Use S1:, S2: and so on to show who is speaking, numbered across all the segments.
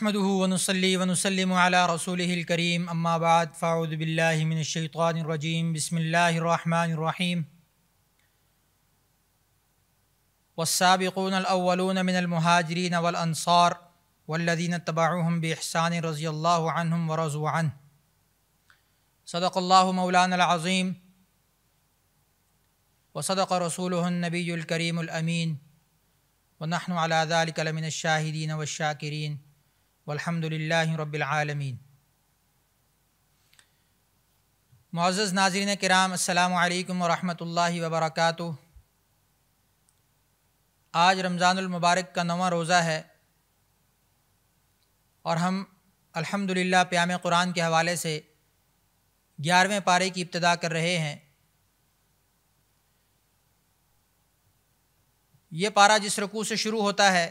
S1: نحمده ونصلي ونسلم على رسوله الكريم اما بعد فاعوذ بالله من الشيطان الرجيم بسم الله الرحمن الرحيم والسابقون الأولون من المهاجرين والأنصار والذين اتبعوهم بإحسان رضي الله عنهم ورضوا عنه صدق الله مولانا العظيم وصدق رسوله النبي الكريم الأمين ونحن على ذلك لمن الشاهدين والشاكرين والحمد للہ رب العالمین۔ معزز ناظرین کرام، السلام علیکم ورحمۃ اللہ وبرکاتہ۔ آج رمضان المبارک کا 9واں روزہ ہے اور ہم الحمدللہ پیام قرآن کے حوالے سے 11ویں پارے کی ابتدا کر رہے ہیں۔ یہ پارہ جس رکوع سے شروع ہوتا ہے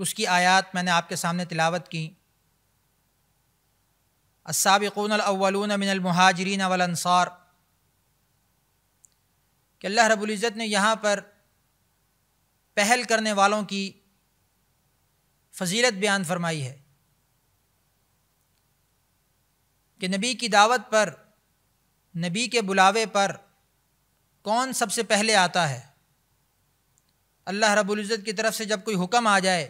S1: اس کی آیات میں نے آپ کے سامنے تلاوت کی۔ السابقون الاولون من المہاجرین والانصار، کہ اللہ رب العزت نے یہاں پر پہل کرنے والوں کی فضیلت بیان فرمائی ہے کہ نبی کی دعوت پر، نبی کے بلاوے پر کون سب سے پہلے آتا ہے۔ اللہ رب العزت کی طرف سے جب کوئی حکم آ جائے،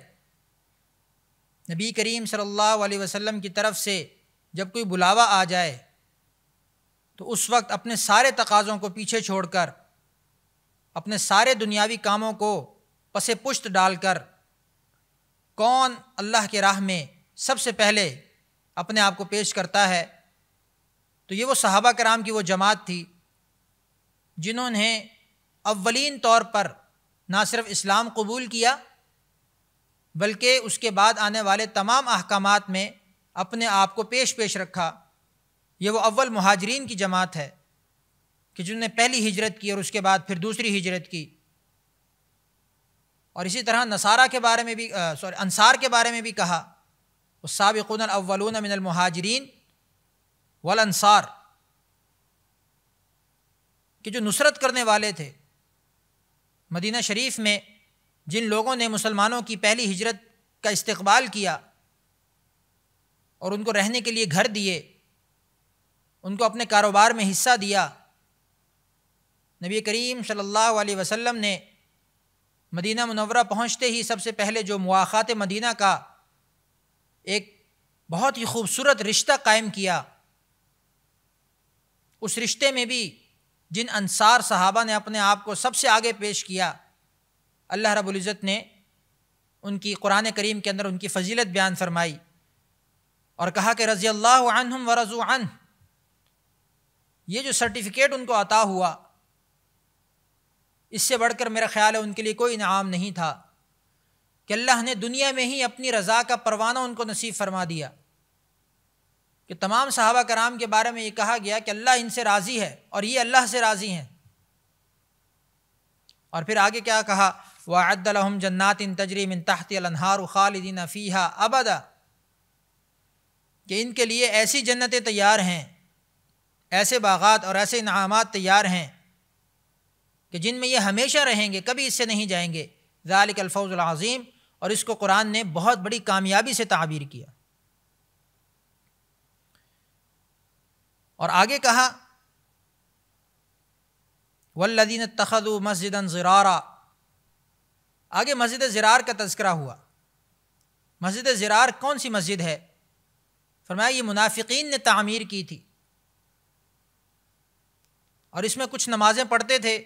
S1: نبی کریم صلی اللہ علیہ وسلم کی طرف سے جب کوئی بلاوا آ جائے، تو اس وقت اپنے سارے تقاضوں کو پیچھے چھوڑ کر، اپنے سارے دنیاوی کاموں کو پس پشت ڈال کر، کون اللہ کے راہ میں سب سے پہلے اپنے آپ کو پیش کرتا ہے؟ تو یہ وہ صحابہ کرام کی وہ جماعت تھی جنہوں نے اولین طور پر نہ صرف اسلام قبول کیا بلکہ اس کے بعد آنے والے تمام احکامات میں اپنے آپ کو پیش رکھا۔ یہ وہ اول مہاجرین کی جماعت ہے کہ جنہوں نے پہلی ہجرت کی اور اس کے بعد پھر دوسری ہجرت کی۔ اور اسی طرح نصارہ کے بارے میں بھی انصار کے بارے میں بھی کہا، والسابقون الاولون من المہاجرین والانصار، کہ جو نصرت کرنے والے تھے۔ مدینہ شریف میں جن لوگوں نے مسلمانوں کی پہلی ہجرت کا استقبال کیا اور ان کو رہنے کے لیے گھر دیے، ان کو اپنے کاروبار میں حصہ دیا، نبی کریم صلی اللہ علیہ وسلم نے مدینہ منورہ پہنچتے ہی سب سے پہلے جو مواخات مدینہ کا ایک بہت ہی خوبصورت رشتہ قائم کیا، اس رشتے میں بھی جن انصار صحابہ نے اپنے آپ کو سب سے آگے پیش کیا، اللہ رب العزت نے ان کی قرآن کریم کے اندر ان کی فضیلت بیان فرمائی اور کہا کہ رضی اللہ عنہم ورضوا عنہ۔ یہ جو سرٹیفکیٹ ان کو عطا ہوا، اس سے بڑھ کر میرا خیال ہے ان کے لیے کوئی انعام نہیں تھا کہ اللہ نے دنیا میں ہی اپنی رضا کا پروانہ ان کو نصیب فرما دیا۔ کہ تمام صحابہ کرام کے بارے میں یہ کہا گیا کہ اللہ ان سے راضی ہے اور یہ اللہ سے راضی ہیں۔ اور پھر آگے کیا کہا؟ وَأَعَدَّ لَهُمْ جَنَّاتٍ تَجْرِي مِن تَحْتِهَا الْأَنْهَارُ خَالِدِينَ فِيهَا أَبَدًا، کہ ان کے لیے ایسی جنتیں تیار ہیں، ایسے باغات اور ایسے انعامات تیار ہیں کہ جن میں یہ ہمیشہ رہیں گے، کبھی اس سے نہیں جائیں گے۔ ذَلِكَ الْفَوْزُ الْعَظِيمُ، اور اس کو قرآن نے بہت بڑی کامیابی سے تعبیر کیا۔ اور آگے کہا والذین اتخذوا مسجدا ضرارا، آگے مسجد ضرار کا تذکرہ ہوا۔ مسجد ضرار کون سی مسجد ہے؟ فرمایا یہ منافقین نے تعمیر کی تھی، اور اس میں کچھ نمازیں پڑھتے تھے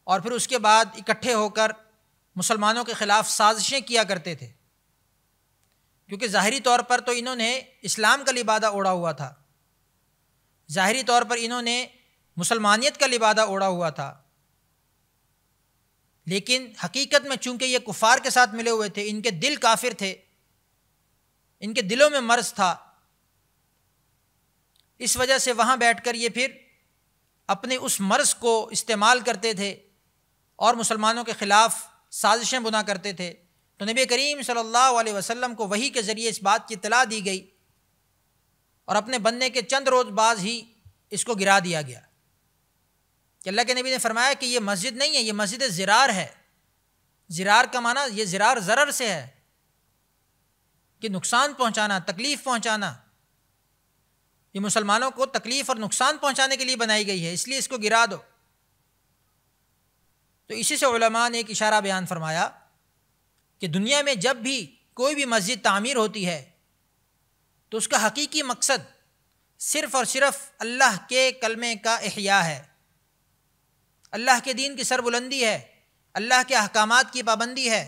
S1: اور پھر اس کے بعد اکٹھے ہو کر مسلمانوں کے خلاف سازشیں کیا کرتے تھے، کیونکہ ظاہری طور پر تو انہوں نے اسلام کا لبادہ اوڑھا ہوا تھا، ظاہری طور پر انہوں نے مسلمانیت کا لبادہ اوڑھا ہوا تھا، لیکن حقیقت میں چونکہ یہ کفار کے ساتھ ملے ہوئے تھے، ان کے دل کافر تھے، ان کے دلوں میں مرض تھا، اس وجہ سے وہاں بیٹھ کر یہ پھر اپنے اس مرض کو استعمال کرتے تھے اور مسلمانوں کے خلاف سازشیں بنا کرتے تھے۔ تو نبی کریم صلی اللہ علیہ وسلم کو وحی کے ذریعے اس بات کی اطلاع دی گئی اور اپنے بننے کے چند روز بعد ہی اس کو گرا دیا گیا کہ اللہ کے نبی نے فرمایا کہ یہ مسجد نہیں ہے، یہ مسجد زرار ہے۔ زرار کا معنی، یہ زرار ضرر سے ہے، کہ نقصان پہنچانا، تکلیف پہنچانا، یہ مسلمانوں کو تکلیف اور نقصان پہنچانے کے لیے بنائی گئی ہے، اس لیے اس کو گرا دو۔ تو اسی سے علماء نے ایک اشارہ بیان فرمایا کہ دنیا میں جب بھی کوئی بھی مسجد تعمیر ہوتی ہے تو اس کا حقیقی مقصد صرف اور صرف اللہ کے کلمے کا احیاء ہے، اللہ کے دین کی سربلندی ہے، اللہ کے احکامات کی پابندی ہے۔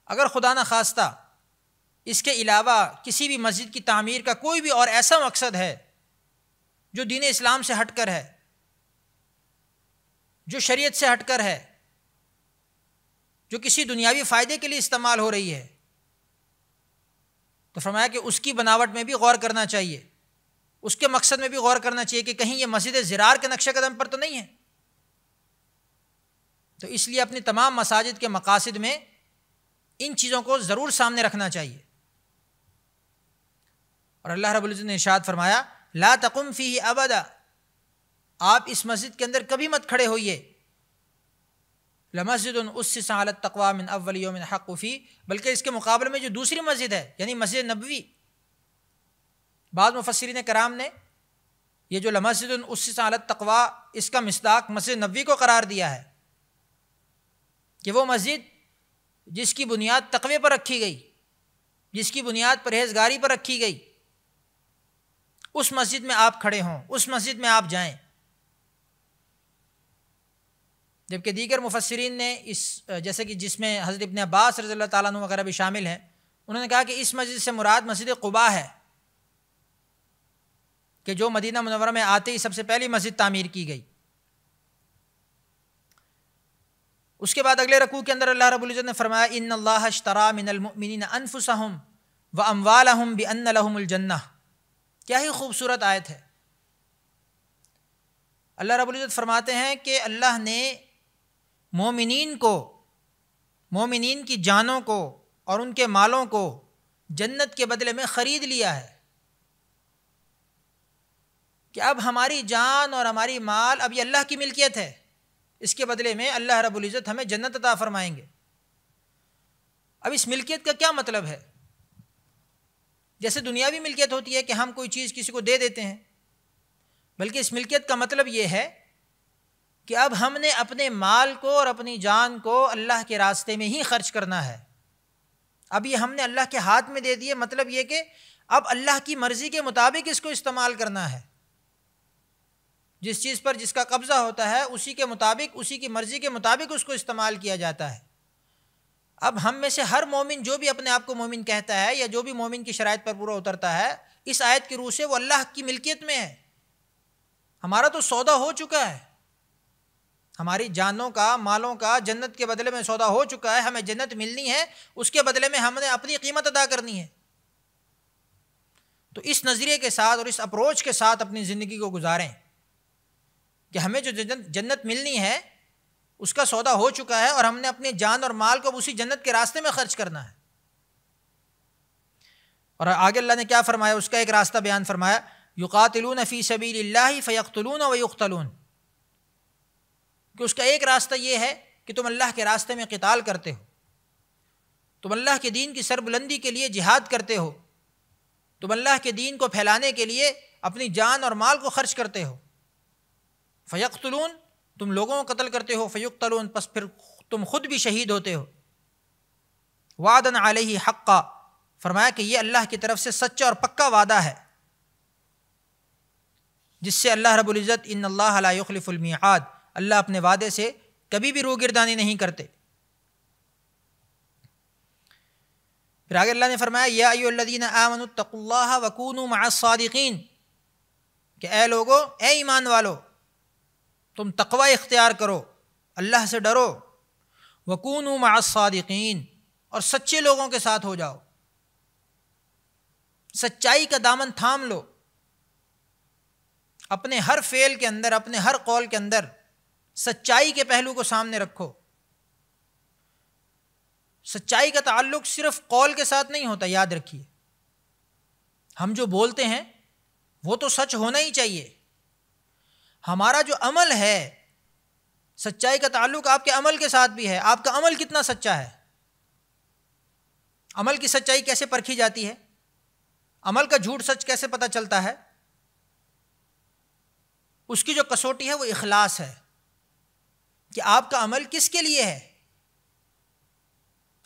S1: اگر خدا نہ خواستہ اس کے علاوہ کسی بھی مسجد کی تعمیر کا کوئی بھی اور ایسا مقصد ہے جو دین اسلام سے ہٹ کر ہے، جو شریعت سے ہٹ کر ہے، جو کسی دنیاوی فائدے کے لیے استعمال ہو رہی ہے، تو فرمایا کہ اس کی بناوٹ میں بھی غور کرنا چاہیے، اس کے مقصد میں بھی غور کرنا چاہیے کہ کہیں یہ مسجد زرار کے نقش قدم پر تو نہیں ہے۔ تو اس لیے اپنی تمام مساجد کے مقاصد میں ان چیزوں کو ضرور سامنے رکھنا چاہیے۔ اور اللہ رب العزت نے ارشاد فرمایا لا تقم فیہ ابدا، آپ اس مسجد کے اندر کبھی مت کھڑے ہوئیے، لمسجد اسس علی التقوی من اول یوم حق فیہ، بلکہ اس کے مقابلے میں جو دوسری مسجد ہے یعنی مسجد نبوی، بعض مفسرین کرام نے یہ جو لمسجد اسس علی التقوی اس کا مصداق مسجد نبوی کو قرار دیا ہے کہ وہ مسجد جس کی بنیاد تقوی پر رکھی گئی، جس کی بنیاد پرہیزگاری پر رکھی گئی، اس مسجد میں آپ کھڑے ہوں، اس مسجد میں آپ جائیں۔ جبکہ دیگر مفسرین نے اس جیسے کہ جس میں حضرت ابن عباس رضی اللہ تعالیٰ عنہ وغیرہ بھی شامل ہیں، انہوں نے کہا کہ اس مسجد سے مراد مسجد قباء ہے کہ جو مدینہ منورہ میں آتے ہی سب سے پہلی مسجد تعمیر کی گئی۔ اس کے بعد اگلے رکوع کے اندر اللہ رب العزت نے فرمایا ان اللہ اشترى من المؤمنین انفسهم واموالهم بان لهم الجنہ۔ کیا ہی خوبصورت آیت ہے۔ اللہ رب العزت فرماتے ہیں کہ اللہ نے مومنین کو، مومنین کی جانوں کو اور ان کے مالوں کو جنت کے بدلے میں خرید لیا ہے، کہ اب ہماری جان اور ہماری مال اب یہ اللہ کی ملکیت ہے، اس کے بدلے میں اللہ رب العزت ہمیں جنت عطا فرمائیں گے۔ اب اس ملکیت کا کیا مطلب ہے؟ جیسے دنیاوی ملکیت ہوتی ہے کہ ہم کوئی چیز کسی کو دے دیتے ہیں، بلکہ اس ملکیت کا مطلب یہ ہے کہ اب ہم نے اپنے مال کو اور اپنی جان کو اللہ کے راستے میں ہی خرچ کرنا ہے۔ اب یہ ہم نے اللہ کے ہاتھ میں دے دیے، مطلب یہ کہ اب اللہ کی مرضی کے مطابق اس کو استعمال کرنا ہے، جس چیز پر جس کا قبضہ ہوتا ہے اسی کے مطابق، اسی کی مرضی کے مطابق اس کو استعمال کیا جاتا ہے۔ اب ہم میں سے ہر مومن جو بھی اپنے آپ کو مومن کہتا ہے یا جو بھی مومن کی شرائط پر پورا اترتا ہے، اس آیت کی روح سے وہ اللہ کی ملکیت میں ہے، ہمارا تو سودا ہو چکا ہے، ہماری جانوں کا، مالوں کا جنت کے بدلے میں سودا ہو چکا ہے، ہمیں جنت ملنی ہے، اس کے بدلے میں ہم نے اپنی قیمت ادا کرنی ہے۔ تو اس نظریے کے ساتھ اور اس اپروچ کے ساتھ اپنی زندگی کو گزاریں کہ ہمیں جو جنت ملنی ہے اس کا سودا ہو چکا ہے اور ہم نے اپنی جان اور مال کو اسی جنت کے راستے میں خرچ کرنا ہے۔ اور آگے اللہ نے کیا فرمایا، اس کا ایک راستہ بیان فرمایا یقاتلون فی سبیل اللہ فیقتلون ویقتلون، کہ اس کا ایک راستہ یہ ہے کہ تم اللہ کے راستے میں قتال کرتے ہو، تم اللہ کے دین کی سربلندی کے لیے جہاد کرتے ہو، تم اللہ کے دین کو پھیلانے کے لیے اپنی جان اور مال کو خرچ کرتے ہو۔ فیقتلون، تم لوگوں کو قتل کرتے ہو، فیقتلون، پس پھر تم خود بھی شہید ہوتے ہو۔ وعدن علیہ حقا، فرمایا کہ یہ اللہ کی طرف سے سچا اور پکا وعدہ ہے، جس سے اللہ رب العزت ان اللہ لا یخلف المیعاد، اللہ اپنے وعدے سے کبھی بھی روگردانی نہیں کرتے۔ پھر آگے اللہ نے فرمایا یا ایھا الذین آمنوا اتقوا اللہ وکونوا مع الصادقین، کہ اے لوگو، اے ایمان والو، تم تقوی اختیار کرو، اللہ سے ڈرو، وکونوا مع الصادقین، اور سچے لوگوں کے ساتھ ہو جاؤ، سچائی کا دامن تھام لو، اپنے ہر فعل کے اندر، اپنے ہر قول کے اندر سچائی کے پہلو کو سامنے رکھو۔ سچائی کا تعلق صرف قول کے ساتھ نہیں ہوتا، یاد رکھیے، ہم جو بولتے ہیں وہ تو سچ ہونا ہی چاہیے، ہمارا جو عمل ہے، سچائی کا تعلق آپ کے عمل کے ساتھ بھی ہے، آپ کا عمل کتنا سچا ہے۔ عمل کی سچائی کیسے پرکھی جاتی ہے؟ عمل کا جھوٹ سچ کیسے پتہ چلتا ہے؟ اس کی جو کسوٹی ہے وہ اخلاص ہے کہ آپ کا عمل کس کے لیے ہے،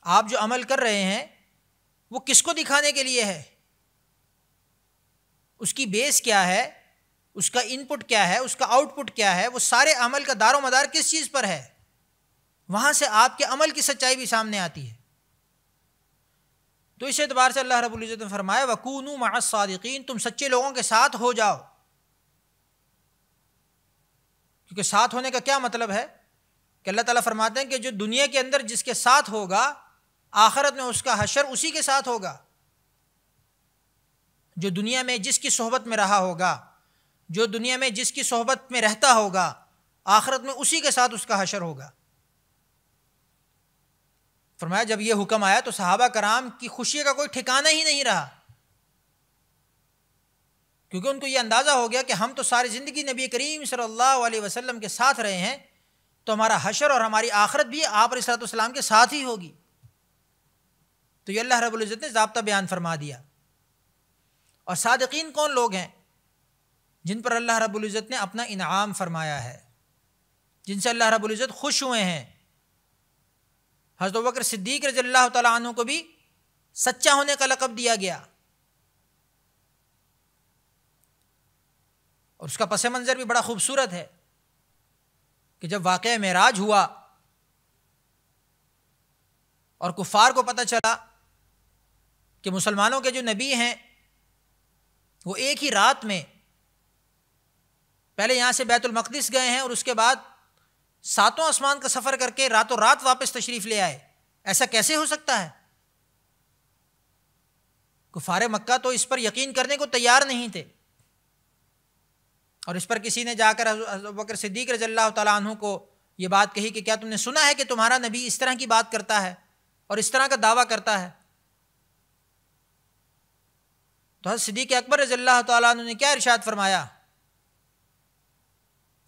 S1: آپ جو عمل کر رہے ہیں وہ کس کو دکھانے کے لیے ہے، اس کی بیس کیا ہے، اس کا ان پٹ کیا ہے، اس کا آؤٹ پٹ کیا ہے، وہ سارے عمل کا دار و مدار کس چیز پر ہے، وہاں سے آپ کے عمل کی سچائی بھی سامنے آتی ہے۔ تو اس اعتبار سے اللہ رب العزت نے فرمایا وَكُونُوا مَعَ الصَّادِقِينَ، تم سچے لوگوں کے ساتھ ہو جاؤ۔ کیونکہ ساتھ ہونے کا کیا مطلب ہے کہ اللہ تعالیٰ فرماتے ہیں کہ جو دنیا کے اندر جس کے ساتھ ہوگا آخرت میں اس کا حشر اسی کے ساتھ ہوگا۔ جو دنیا میں جس کی صحبت میں رہا ہوگا، جو دنیا میں جس کی صحبت میں رہتا ہوگا، آخرت میں اسی کے ساتھ اس کا حشر ہوگا۔ فرمایا جب یہ حکم آیا تو صحابہ کرام کی خوشی کا کوئی ٹھکانہ ہی نہیں رہا، کیونکہ ان کو یہ اندازہ ہو گیا کہ ہم تو ساری زندگی نبی کریم صلی اللہ علیہ وسلم کے ساتھ رہے ہیں، تو ہمارا حشر اور ہماری آخرت بھی آپ علیہ السلام کے ساتھ ہی ہوگی۔ تو یہ اللہ رب العزت نے ضابطہ بیان فرما دیا۔ اور صادقین کون لوگ ہیں؟ جن پر اللہ رب العزت نے اپنا انعام فرمایا ہے، جن سے اللہ رب العزت خوش ہوئے ہیں۔ حضرت ابوبکر صدیق رضی اللہ تعالیٰ عنہ کو بھی سچا ہونے کا لقب دیا گیا، اور اس کا پس منظر بھی بڑا خوبصورت ہے کہ جب واقعہ معراج ہوا اور کفار کو پتہ چلا کہ مسلمانوں کے جو نبی ہیں وہ ایک ہی رات میں پہلے یہاں سے بیت المقدس گئے ہیں اور اس کے بعد 7 آسمان کا سفر کر کے راتوں رات واپس تشریف لے آئے، ایسا کیسے ہو سکتا ہے؟ کفار مکہ تو اس پر یقین کرنے کو تیار نہیں تھے، اور اس پر کسی نے جا کر حضرت ابوبکر صدیق رضی اللہ تعالیٰ عنہ کو یہ بات کہی کہ کیا تم نے سنا ہے کہ تمہارا نبی اس طرح کی بات کرتا ہے اور اس طرح کا دعویٰ کرتا ہے؟ تو حضرت صدیق اکبر رضی اللہ تعالیٰ عنہ نے کیا ارشاد فرمایا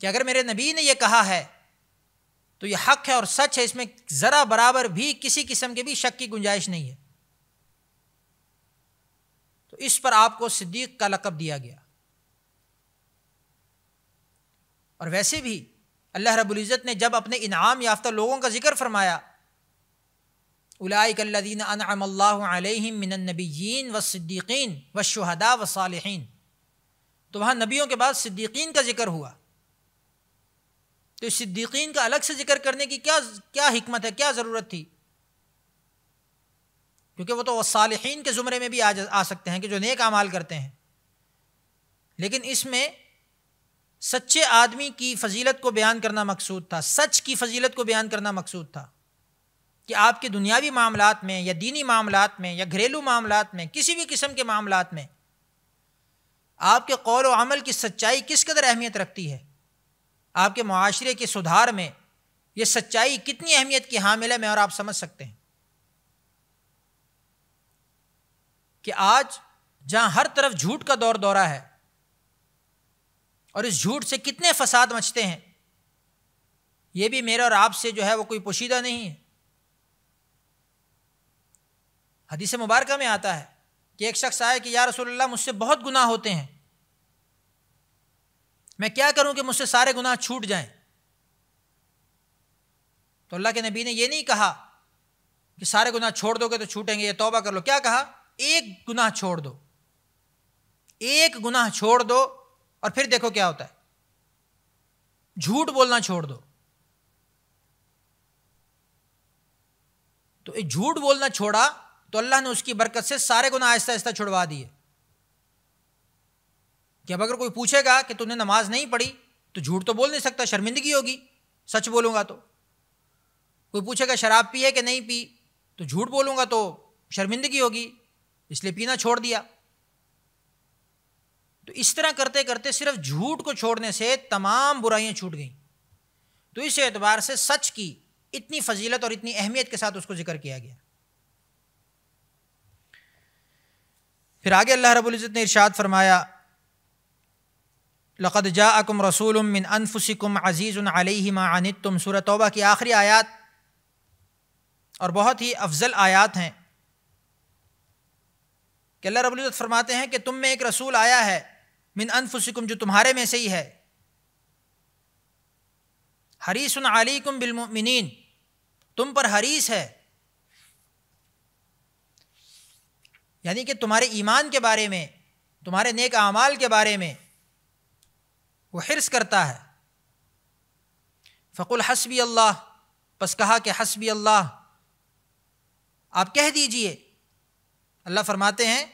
S1: کہ اگر میرے نبی نے یہ کہا ہے تو یہ حق ہے اور سچ ہے، اس میں ذرا برابر بھی کسی قسم کے بھی شک کی گنجائش نہیں ہے۔ تو اس پر آپ کو صدیق کا لقب دیا گیا۔ اور ویسے بھی اللہ رب العزت نے جب اپنے انعام یافتہ لوگوں کا ذکر فرمایا، اولئک الذین انعم اللہ علیہم من النبیین والصدیقین والشہداء والصالحین، تو وہاں نبیوں کے بعد صدیقین کا ذکر ہوا۔ تو اس صدیقین کا الگ سے ذکر کرنے کی کیا حکمت ہے، کیا ضرورت تھی؟ کیونکہ وہ تو صالحین کے زمرے میں بھی آ سکتے ہیں کہ جو نیک اعمال کرتے ہیں، لیکن اس میں سچے آدمی کی فضیلت کو بیان کرنا مقصود تھا، سچ کی فضیلت کو بیان کرنا مقصود تھا کہ آپ کے دنیاوی معاملات میں یا دینی معاملات میں یا گھریلو معاملات میں، کسی بھی قسم کے معاملات میں آپ کے قول و عمل کی سچائی کس قدر اہمیت رکھتی ہے، آپ کے معاشرے کے سدھار میں یہ سچائی کتنی اہمیت کی حامل ہے، میں اور آپ سمجھ سکتے ہیں کہ آج جہاں ہر طرف جھوٹ کا دور دورہ ہے اور اس جھوٹ سے کتنے فساد مچتے ہیں، یہ بھی میرے اور آپ سے جو ہے وہ کوئی پوشیدہ نہیں ہے۔ حدیث مبارکہ میں آتا ہے کہ ایک شخص آئے کہ یا رسول اللہ مجھ سے بہت گناہ ہوتے ہیں، میں کیا کروں کہ مجھ سے سارے گناہ چھوٹ جائیں؟ تو اللہ کے نبی نے یہ نہیں کہا کہ سارے گناہ چھوڑ دو گے تو چھوٹیں گے یا توبہ کر لو، کیا کہا؟ ایک گناہ چھوڑ دو، ایک گناہ چھوڑ دو اور پھر دیکھو کیا ہوتا ہے، جھوٹ بولنا چھوڑ دو۔ تو ایک جھوٹ بولنا چھوڑا تو اللہ نے اس کی برکت سے سارے گناہ آہستہ آہستہ چھڑوا دیے کہ اب اگر کوئی پوچھے گا کہ تم نے نماز نہیں پڑھی تو جھوٹ تو بول نہیں سکتا، شرمندگی ہوگی، سچ بولوں گا تو۔ کوئی پوچھے گا شراب پی ہے کہ نہیں پی تو جھوٹ بولوں گا تو شرمندگی ہوگی، اس لیے پینا چھوڑ دیا۔ تو اس طرح کرتے کرتے صرف جھوٹ کو چھوڑنے سے تمام برائیاں چھوٹ گئیں۔ تو اس اعتبار سے سچ کی اتنی فضیلت اور اتنی اہمیت کے ساتھ اس کو ذکر کیا گیا۔ پھر آگے اللہ رب العزت نے ارشاد فرمایا لقد جاءکم رسول من انفسکم عزیز علیہ ما عنتم، سورہ توبہ کی آخری آیات اور بہت ہی افضل آیات ہیں کہ اللہ رب العزت فرماتے ہیں کہ تم میں ایک رسول آیا ہے من انفسکم، جو تمہارے میں سے ہی ہے، حریص علیکم بالمؤمنین، تم پر حریص ہے، یعنی کہ تمہارے ایمان کے بارے میں، تمہارے نیک اعمال کے بارے میں وہ حرص کرتا ہے۔ فقل حسبی اللہ، پس کہا کہ حسبی اللہ، آپ کہہ دیجئے، اللہ فرماتے ہیں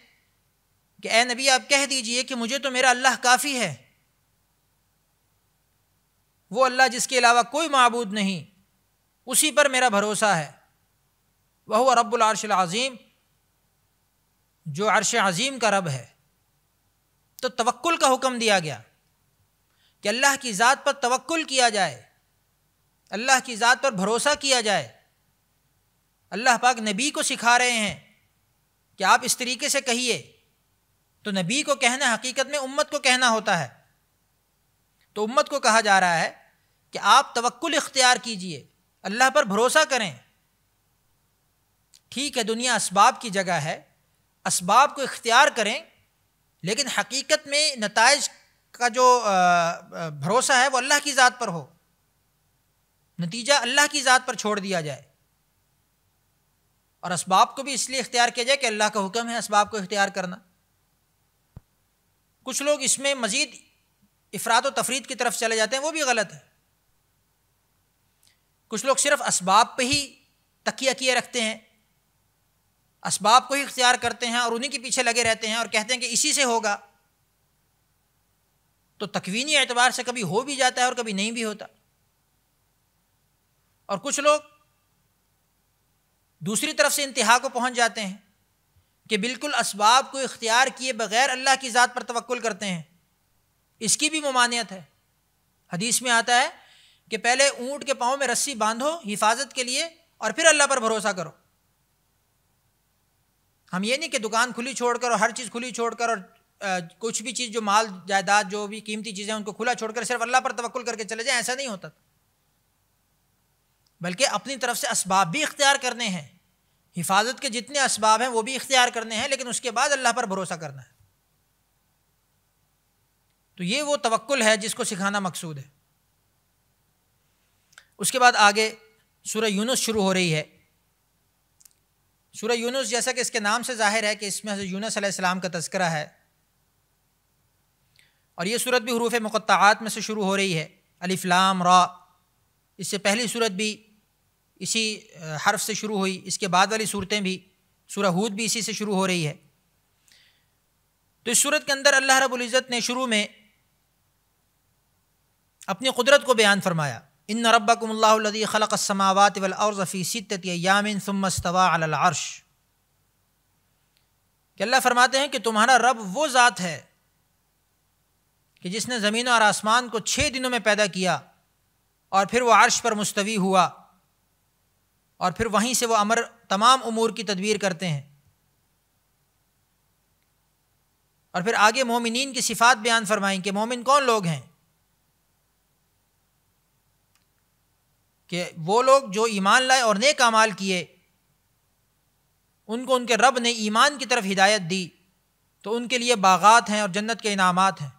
S1: کہ اے نبی آپ کہہ دیجئے کہ مجھے تو میرا اللہ کافی ہے، وہ اللہ جس کے علاوہ کوئی معبود نہیں، اسی پر میرا بھروسہ ہے، وہو رب العرش العظیم، جو عرش عظیم کا رب ہے۔ تو توکل کا حکم دیا گیا کہ اللہ کی ذات پر توکل کیا جائے، اللہ کی ذات پر بھروسہ کیا جائے۔ اللہ پاک نبی کو سکھا رہے ہیں کہ آپ اس طریقے سے کہیے، تو نبی کو کہنا حقیقت میں امت کو کہنا ہوتا ہے، تو امت کو کہا جا رہا ہے کہ آپ توکل اختیار کیجئے، اللہ پر بھروسہ کریں۔ ٹھیک ہے، دنیا اسباب کی جگہ ہے، اسباب کو اختیار کریں، لیکن حقیقت میں نتائج کا جو بھروسہ ہے وہ اللہ کی ذات پر ہو، نتیجہ اللہ کی ذات پر چھوڑ دیا جائے، اور اسباب کو بھی اس لیے اختیار کیا جائے کہ اللہ کا حکم ہے اسباب کو اختیار کرنا۔ کچھ لوگ اس میں مزید افراط و تفرید کی طرف چلے جاتے ہیں، وہ بھی غلط ہے۔ کچھ لوگ صرف اسباب پہ ہی تکیہ کیے رکھتے ہیں، اسباب کو ہی اختیار کرتے ہیں اور انہی کے پیچھے لگے رہتے ہیں اور کہتے ہیں کہ اسی سے ہوگا، تو تکوینی اعتبار سے کبھی ہو بھی جاتا ہے اور کبھی نہیں بھی ہوتا۔ اور کچھ لوگ دوسری طرف سے انتہا کو پہنچ جاتے ہیں کہ بالکل اسباب کو اختیار کیے بغیر اللہ کی ذات پر توکل کرتے ہیں، اس کی بھی ممانعت ہے۔ حدیث میں آتا ہے کہ پہلے اونٹ کے پاؤں میں رسی باندھو حفاظت کے لیے اور پھر اللہ پر بھروسہ کرو۔ ہم یہ نہیں کہ دکان کھلی چھوڑ کر اور ہر چیز کھلی چھوڑ کر اور کچھ بھی چیز جو مال جائیداد جو بھی قیمتی چیزیں ان کو کھلا چھوڑ کر صرف اللہ پر توکل کر کے چلے جائیں، ایسا نہیں ہوتا، بلکہ اپنی طرف سے اسباب بھی اختیار کرنے ہیں، حفاظت کے جتنے اسباب ہیں وہ بھی اختیار کرنے ہیں، لیکن اس کے بعد اللہ پر بھروسہ کرنا ہے۔ تو یہ وہ توکل ہے جس کو سکھانا مقصود ہے۔ اس کے بعد آگے سورہ یونس شروع ہو رہی ہے۔ سورہ یونس جیسا کہ اس کے نام سے ظاہر ہے کہ اس میں حضرت یونس علیہ السلام کا تذکرہ ہے، اور یہ سورت بھی حروف مقطعات میں سے شروع ہو رہی ہے، الف لام را۔ اس سے پہلی سورت بھی اسی حرف سے شروع ہوئی، اس کے بعد والی صورتیں بھی، سورہ ہود بھی اسی سے شروع ہو رہی ہے۔ تو اس سورت کے اندر اللہ رب العزت نے شروع میں اپنی قدرت کو بیان فرمایا، ان ربکم اللہ الذی خلق السماوات والارض فی ستۃ ایام ثم استوى علی العرش، کہ اللہ فرماتے ہیں کہ تمہارا رب وہ ذات ہے کہ جس نے زمین اور آسمان کو 6 دنوں میں پیدا کیا اور پھر وہ عرش پر مستوی ہوا، اور پھر وہیں سے وہ تمام امور کی تدبیر کرتے ہیں۔ اور پھر آگے مومنین کی صفات بیان فرمائیں کہ مومن کون لوگ ہیں، کہ وہ لوگ جو ایمان لائے اور نیک اعمال کیے، ان کو ان کے رب نے ایمان کی طرف ہدایت دی، تو ان کے لیے باغات ہیں اور جنت کے انعامات ہیں۔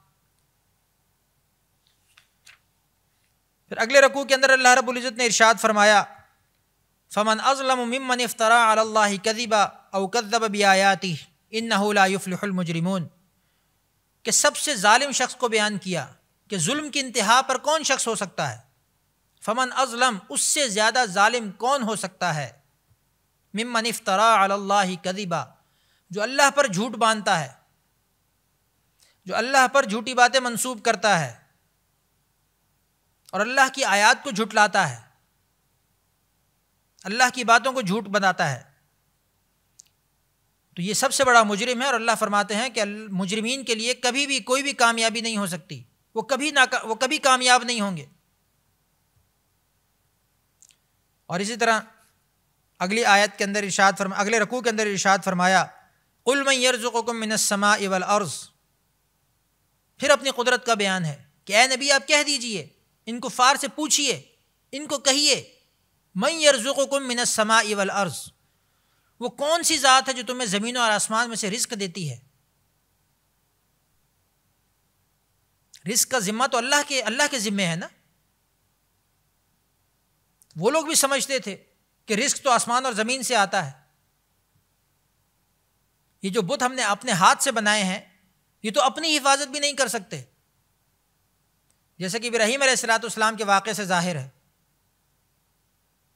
S1: پھر اگلے رکوع کے اندر اللہ رب العزت نے ارشاد فرمایا، فمن اظلم ممن افترى على الله كذبا او كذب بآياته انه لا يفلح المجرمون، کہ سب سے ظالم شخص کو بیان کیا کہ ظلم کی انتہا پر کون شخص ہو سکتا ہے، فمن اظلم، اس سے زیادہ ظالم کون ہو سکتا ہے، ممن افترى على الله كذبا، جو اللہ پر جھوٹ باندھتا ہے، جو اللہ پر جھوٹی باتیں منسوب کرتا ہے اور اللہ کی آیات کو جھٹلاتا ہے، اللہ کی باتوں کو جھوٹ بناتا ہے، تو یہ سب سے بڑا مجرم ہے۔ اور اللہ فرماتے ہیں کہ مجرمین کے لیے کبھی بھی کوئی بھی کامیابی نہیں ہو سکتی، وہ کبھی کامیاب نہیں ہوں گے۔ اور اسی طرح اگلی آیت کے اندر اگلے رکوع کے اندر ارشاد فرمایا، قل من یرزقکم من السماء والارض، پھر اپنی قدرت کا بیان ہے کہ اے نبی آپ کہہ دیجئے، ان کفار سے پوچھئے، ان کو کہیے، من یرزقکم من السماء والارض، وہ کون سی ذات ہے جو تمہیں زمینوں اور آسمان میں سے رزق دیتی ہے؟ رزق کا ذمہ تو اللہ کے ذمے ہے نا. وہ لوگ بھی سمجھتے تھے کہ رزق تو آسمان اور زمین سے آتا ہے. یہ جو بت ہم نے اپنے ہاتھ سے بنائے ہیں یہ تو اپنی حفاظت بھی نہیں کر سکتے. جیسا کہ ابراہیم علیہ الصلوۃ والسلام کے واقعے سے ظاہر ہے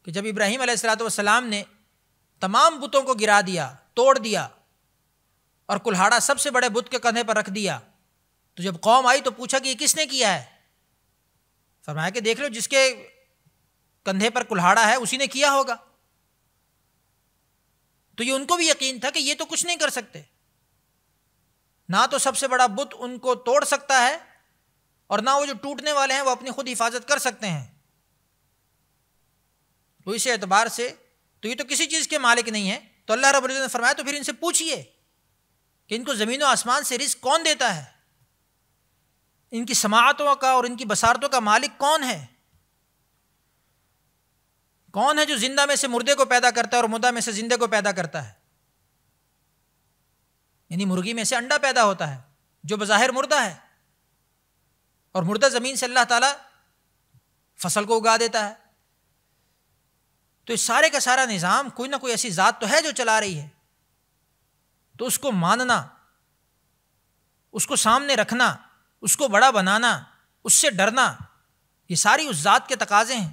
S1: کہ جب ابراہیم علیہ الصلوۃ والسلام نے تمام بتوں کو گرا دیا، توڑ دیا اور کلہاڑا سب سے بڑے بت کے کندھے پر رکھ دیا، تو جب قوم آئی تو پوچھا کہ یہ کس نے کیا ہے؟ فرمایا کہ دیکھ لو، جس کے کندھے پر کلہاڑا ہے اسی نے کیا ہوگا. تو یہ ان کو بھی یقین تھا کہ یہ تو کچھ نہیں کر سکتے، نہ تو سب سے بڑا بت ان کو توڑ سکتا ہے اور نہ وہ جو ٹوٹنے والے ہیں وہ اپنی خود حفاظت کر سکتے ہیں. تو اس اعتبار سے تو یہ تو کسی چیز کے مالک نہیں ہے. تو اللہ رب العزت نے فرمایا تو پھر ان سے پوچھئے کہ ان کو زمین و آسمان سے رزق کون دیتا ہے، ان کی سماعتوں کا اور ان کی بصارتوں کا مالک کون ہے؟ کون ہے جو زندہ میں سے مردے کو پیدا کرتا ہے اور مردہ میں سے زندے کو پیدا کرتا ہے؟ یعنی مرغی میں سے انڈا پیدا ہوتا ہے جو بظاہر مردہ ہے، اور مردہ زمین سے اللہ تعالیٰ فصل کو اگا دیتا ہے. تو اس سارے کا سارا نظام کوئی نہ کوئی ایسی ذات تو ہے جو چلا رہی ہے. تو اس کو ماننا، اس کو سامنے رکھنا، اس کو بڑا بنانا، اس سے ڈرنا، یہ ساری اس ذات کے تقاضے ہیں.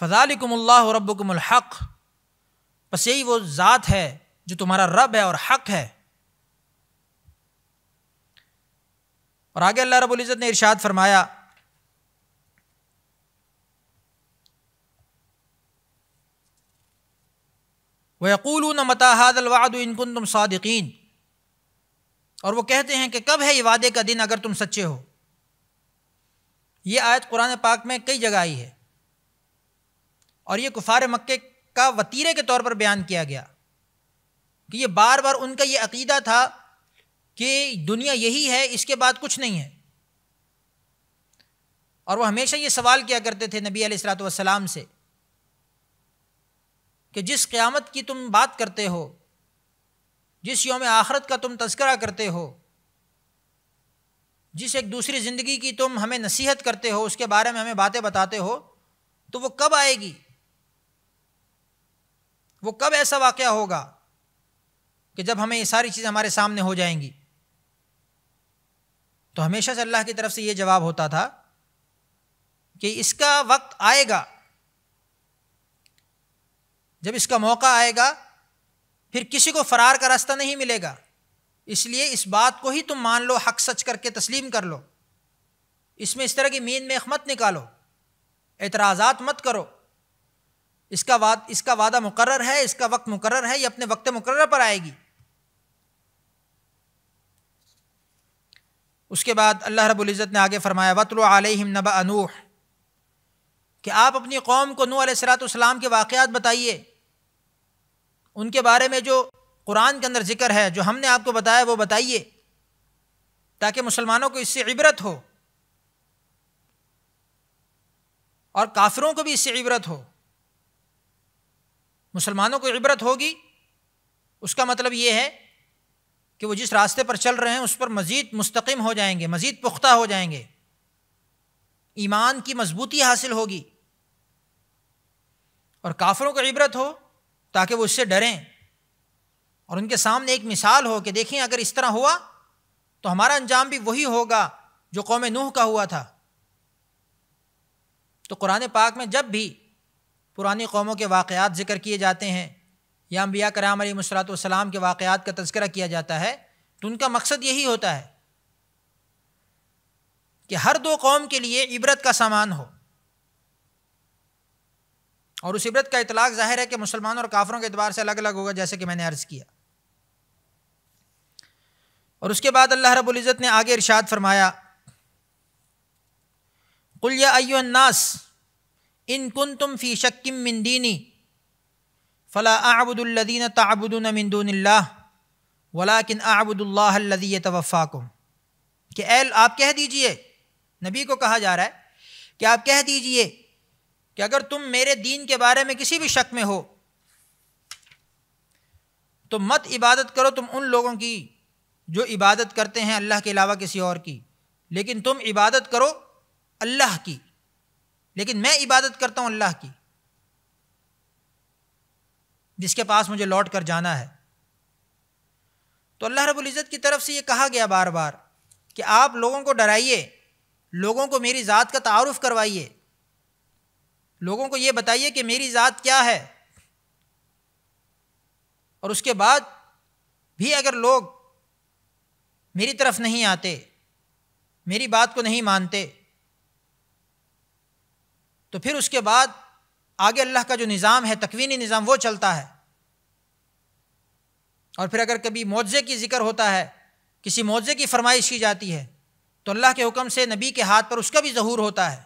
S1: فذالکم اللہ ربکم الحق، بس یہی وہ ذات ہے جو تمہارا رب ہے اور حق ہے. اور آگے اللہ رب العزت نے ارشاد فرمایا وَيَقُولُونَ مَتَىٰ هَٰذَا الْوَعْدُ إِن كُنتُمْ صَادِقِينَ، اور وہ کہتے ہیں کہ کب ہے یہ وعدے کا دن اگر تم سچے ہو. یہ آیت قرآن پاک میں کئی جگہ آئی ہے اور یہ کفار مکے کا وتیرے کے طور پر بیان کیا گیا کہ یہ بار بار ان کا یہ عقیدہ تھا کہ دنیا یہی ہے، اس کے بعد کچھ نہیں ہے. اور وہ ہمیشہ یہ سوال کیا کرتے تھے نبی علیہ الصلوۃ والسلام سے کہ جس قیامت کی تم بات کرتے ہو، جس یوم آخرت کا تم تذکرہ کرتے ہو، جس ایک دوسری زندگی کی تم ہمیں نصیحت کرتے ہو، اس کے بارے میں ہمیں باتیں بتاتے ہو، تو وہ کب آئے گی؟ وہ کب ایسا واقعہ ہوگا کہ جب ہمیں یہ ساری چیزیں ہمارے سامنے ہو جائیں گی؟ تو ہمیشہ سے اللہ کی طرف سے یہ جواب ہوتا تھا کہ اس کا وقت آئے گا، جب اس کا موقع آئے گا پھر کسی کو فرار کا راستہ نہیں ملے گا. اس لیے اس بات کو ہی تم مان لو، حق سچ کر کے تسلیم کر لو. اس میں اس طرح کی مین میخ مت نکالو، اعتراضات مت کرو. اس کا وعدہ مقرر ہے، اس کا وقت مقرر ہے، یہ اپنے وقت مقرر پر آئے گی. اس کے بعد اللہ رب العزت نے آگے فرمایا وَاتْلُ عَلَيْهِمْ نَبَأَ نُوحٍ، کہ آپ اپنی قوم کو نوح علیہ الصلوۃ والسلام کے واقعات بتائیے، ان کے بارے میں جو قرآن کے اندر ذکر ہے، جو ہم نے آپ کو بتایا وہ بتائیے، تاکہ مسلمانوں کو اس سے عبرت ہو اور کافروں کو بھی اس سے عبرت ہو. مسلمانوں کو عبرت ہوگی، اس کا مطلب یہ ہے کہ وہ جس راستے پر چل رہے ہیں اس پر مزید مستقیم ہو جائیں گے، مزید پختہ ہو جائیں گے، ایمان کی مضبوطی حاصل ہوگی. اور کافروں کو عبرت ہو تاکہ وہ اس سے ڈریں اور ان کے سامنے ایک مثال ہو کہ دیکھیں اگر اس طرح ہوا تو ہمارا انجام بھی وہی ہوگا جو قوم نوح کا ہوا تھا. تو قرآن پاک میں جب بھی پرانی قوموں کے واقعات ذکر کیے جاتے ہیں یا انبیاء کرام علیہ الصلوۃ والسلام کے واقعات کا تذکرہ کیا جاتا ہے تو ان کا مقصد یہی ہوتا ہے کہ ہر دو قوم کے لیے عبرت کا سامان ہو. اور اس عبرت کا اطلاق ظاہر ہے کہ مسلمانوں اور کافروں کے اعتبار سے الگ الگ ہوگا، جیسے کہ میں نے عرض کیا. اور اس کے بعد اللہ رب العزت نے آگے ارشاد فرمایا قُلْ يَا أَيُّهَا النَّاسُ إِن كُنتُمْ فِي شَكٍّ مِّن دِينِي فَلَا أَعْبُدُ الَّذِينَ تَعْبُدُونَ مِن دُونِ اللَّهِ وَلَكِنْ أَعْبُدُ اللَّهَ الَّذِي يَتَوَفَّاكُمْ، کہ آپ کہہ دیجئے، نبی کو کہا جا رہا ہے کہ آپ کہہ دیجئے کہ اگر تم میرے دین کے بارے میں کسی بھی شک میں ہو تو مت عبادت کرو تم ان لوگوں کی جو عبادت کرتے ہیں اللہ کے علاوہ کسی اور کی، لیکن تم عبادت کرو اللہ کی، لیکن میں عبادت کرتا ہوں اللہ کی جس کے پاس مجھے لوٹ کر جانا ہے۔ تو اللہ رب العزت کی طرف سے یہ کہا گیا بار بار کہ آپ لوگوں کو ڈرائیے، لوگوں کو میری ذات کا تعارف کروائیے، لوگوں کو یہ بتائیے کہ میری ذات کیا ہے، اور اس کے بعد بھی اگر لوگ میری طرف نہیں آتے، میری بات کو نہیں مانتے، تو پھر اس کے بعد آگے اللہ کا جو نظام ہے، تکوینی نظام، وہ چلتا ہے۔ اور پھر اگر کبھی معجزے کی ذکر ہوتا ہے، کسی معجزے کی فرمائش کی جاتی ہے، تو اللہ کے حکم سے نبی کے ہاتھ پر اس کا بھی ظہور ہوتا ہے،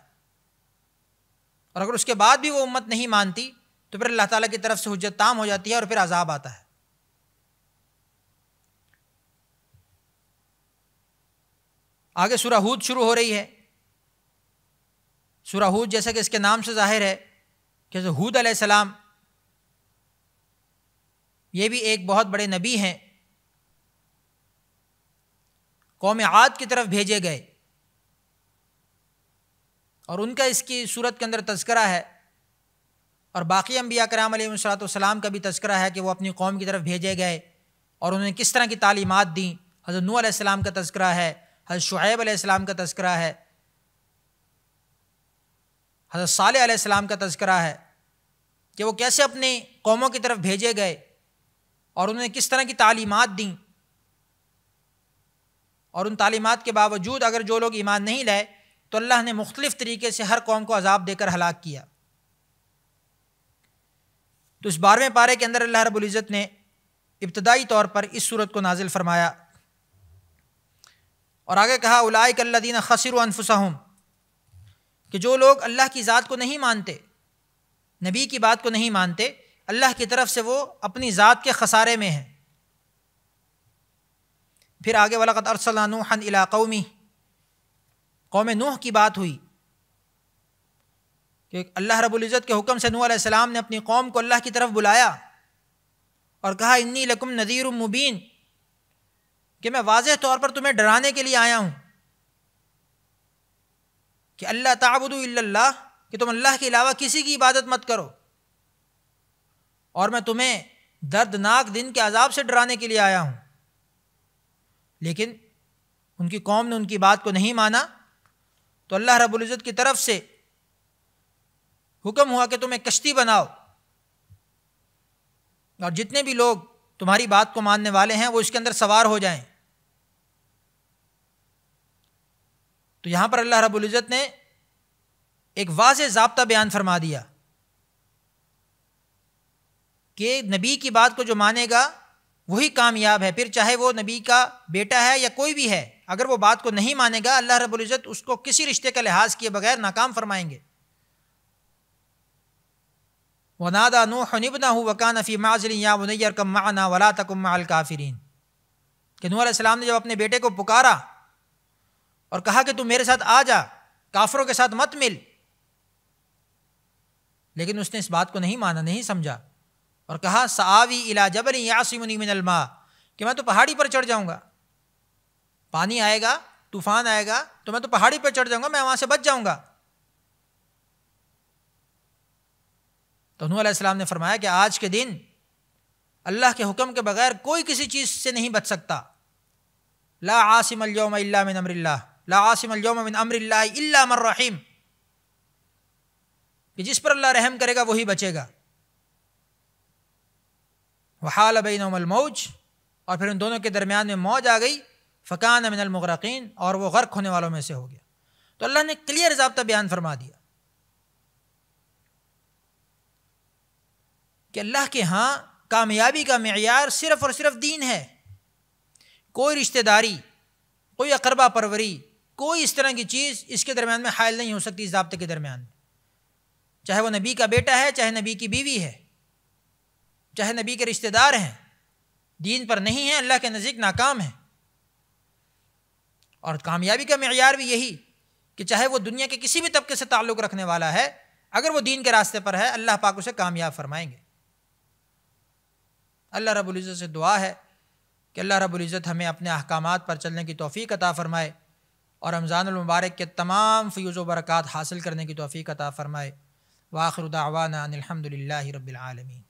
S1: اور اگر اس کے بعد بھی وہ امت نہیں مانتی تو پھر اللہ تعالیٰ کی طرف سے حجت تام ہو جاتی ہے اور پھر عذاب آتا ہے۔ آگے سورہ ہود شروع ہو رہی ہے۔ سورہ ہود جیسا کہ اس کے نام سے ظاہر ہے کہ ہود علیہ السلام یہ بھی ایک بہت بڑے نبی ہیں، قوم عاد کی طرف بھیجے گئے، اور ان کا اس کی صورت کے اندر تذکرہ ہے، اور باقی انبیاء کرام علیہ السلام کا بھی تذکرہ ہے کہ وہ اپنی قوم کی طرف بھیجے گئے اور انہیں کس طرح کی تعلیمات دیں۔ حضرت نوح علیہ السلام کا تذکرہ ہے، حضرت شعیب علیہ السلام کا تذکرہ ہے، حضرت صالح علیہ السلام کا تذکرہ ہے کہ وہ کیسے اپنی قوموں کی طرف بھیجے گئے اور انہیں کس طرح کی تعلیمات دیں، اور ان تعلیمات کے باوجود اگر جو لوگ ایمان نہیں لائے تو اللہ نے مختلف طریقے سے ہر قوم کو عذاب دے کر ہلاک کیا۔ تو اس 12ویں پارے کے اندر اللہ رب العزت نے ابتدائی طور پر اس صورت کو نازل فرمایا، اور آگے کہا اولئک الذین خسروا انفسہم، کہ جو لوگ اللہ کی ذات کو نہیں مانتے، نبی کی بات کو نہیں مانتے، اللہ کی طرف سے وہ اپنی ذات کے خسارے میں ہیں۔ پھر آگے وَلَقَدْ أَرْسَلْنَا نُوحًا إِلَىٰ قَوْمِهِ، قوم نوح کی بات ہوئی کہ اللہ رب العزت کے حکم سے نوح علیہ السلام نے اپنی قوم کو اللہ کی طرف بلایا اور کہا انی لکم نذیر مبین، کہ میں واضح طور پر تمہیں ڈرانے کے لیے آیا ہوں کہ اللہ تعبدوا الا اللہ، کہ تم اللہ کے علاوہ کسی کی عبادت مت کرو، اور میں تمہیں دردناک دن کے عذاب سے ڈرانے کے لیے آیا ہوں۔ لیکن ان کی قوم نے ان کی بات کو نہیں مانا، تو اللہ رب العزت کی طرف سے حکم ہوا کہ تم ایک کشتی بناؤ، اور جتنے بھی لوگ تمہاری بات کو ماننے والے ہیں وہ اس کے اندر سوار ہو جائیں۔ تو یہاں پر اللہ رب العزت نے ایک واضح ضابطہ بیان فرما دیا کہ نبی کی بات کو جو مانے گا وہی کامیاب ہے، پھر چاہے وہ نبی کا بیٹا ہے یا کوئی بھی ہے، اگر وہ بات کو نہیں مانے گا اللہ رب العزت اس کو کسی رشتے کا لحاظ کیے بغیر ناکام فرمائیں گے۔ وَنَادَى نُوحٌ ابْنَهُ وَكَانَ فِي مَعْزِلٍ يَا بُنَيَّ ارْكَب مَعَنَا وَلَا تَكُن مَعَ الْكَافِرِينَ، کہ نوح علیہ السلام نے جب اپنے بیٹے کو پکارا اور کہا کہ تم میرے ساتھ آ جا، کافروں کے ساتھ مت مل، لیکن اس نے اس بات کو نہیں مانا، نہیں سمجھا، اور کہا سآوی الی جبل یعصمنی من الماء، کہ میں تو پہاڑی پر چڑھ جاؤں گا، پانی آئے گا، طوفان آئے گا تو میں تو پہاڑی پر چڑھ جاؤں گا، میں وہاں سے بچ جاؤں گا۔ تو نوح علیہ السلام نے فرمایا کہ آج کے دن اللہ کے حکم کے بغیر کوئی کسی چیز سے نہیں بچ سکتا۔ لا عاصم اليوم الا من امر اللہ، لا عاصم اليوم من امر اللہ الا من رحم، کہ جس پر اللہ رحم کرے گا وہی بچے گا۔ وحال بینہم الموج، اور پھر ان دونوں کے درمیان میں موج آ گئی، فکان من المغرقین، اور وہ غرق ہونے والوں میں سے ہو گیا۔ تو اللہ نے کلیئر ضابطہ بیان فرما دیا کہ اللہ کے ہاں کامیابی کا معیار صرف اور صرف دین ہے، کوئی رشتہ داری، کوئی اقربا پروری، کوئی اس طرح کی چیز اس کے درمیان میں حائل نہیں ہو سکتی، اس ضابطے کے درمیان میں، چاہے وہ نبی کا بیٹا ہے، چاہے نبی کی بیوی ہے، چاہے نبی کے رشتہ دار ہیں، دین پر نہیں ہیں، اللہ کے نزدیک ناکام ہیں۔ اور کامیابی کا معیار بھی یہی کہ چاہے وہ دنیا کے کسی بھی طبقے سے تعلق رکھنے والا ہے، اگر وہ دین کے راستے پر ہے اللہ پاک اسے کامیاب فرمائیں گے۔ اللہ رب العزت سے دعا ہے کہ اللہ رب العزت ہمیں اپنے احکامات پر چلنے کی توفیق عطا فرمائے اور رمضان المبارک کے تمام فیوز و برکات حاصل کرنے کی توفیق عطا فرمائے۔ وآخر دعوانا ان الحمد للہ رب العالمین۔